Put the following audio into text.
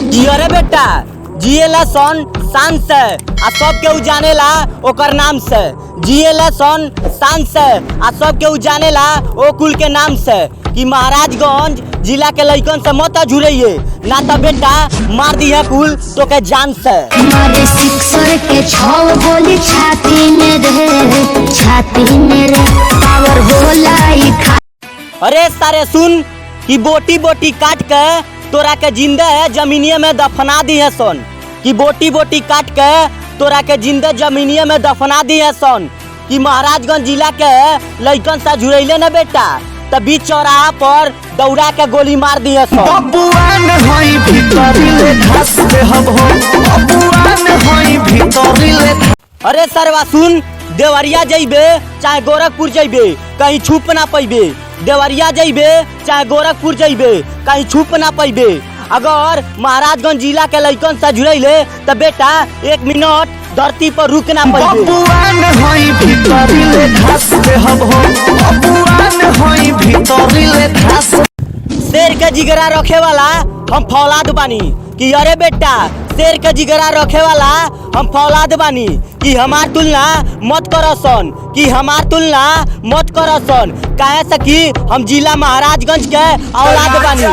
जियो रे बेटा, जिएला सन शान से आ सब केहू जानेला ओकर नाम से। जिएला सन शान से आ सब केहू जानेला ओ कुल के नाम से कि महाराजगंज जिला के लइकन से मत झुरइए, ना तो बेटा मार दिया कुल तो के जान से। मारे सिक्सर के 6 गोली छाती में रे पावर होला ई खा। अरे सारे सुन कि बोटी बोटी काट के तोरा के जिंदा है जमीनिया में दफना दी है सन, कि बोटी बोटी काट के तोरा के जिंदा जमीनिया में दफना दी है सन, कि महाराजगंज जिला के लइकन से झुरैले न बेटा तब बीच चौराहा पर दौड़ा के गोली मार दी है सन। बबुआन होई भीतरी ले धस दे हम हो, बबुआन होई भीतरी ले। अरे सरवा सुन, देवरिया जइबे चाहे गोरखपुर जइबे कहीं छुप ना पैबे। देवरिया जइबे चाहे गोरखपुर जइबे कहीं छुप ना पैबे। अगर महाराजगंज जिला के लइकन से जुड़ैले तो बेटा 1 मिनट धरती पर रुक ना पैबे। बबुआन होई भीतरी ले धस दे हम हो, बबुआन होई भीतरी ले धस। शेर के जिगरा रखे वाला हम फौलाद बानी कि अरे बेटा शेर के जिगरा रखे वाला हम फौलाद बानी कि हमार तुलना मत करसन, कि हमार तुलना मत करसन। काहे से कि हम जिला महाराजगंज के औलाद बानी।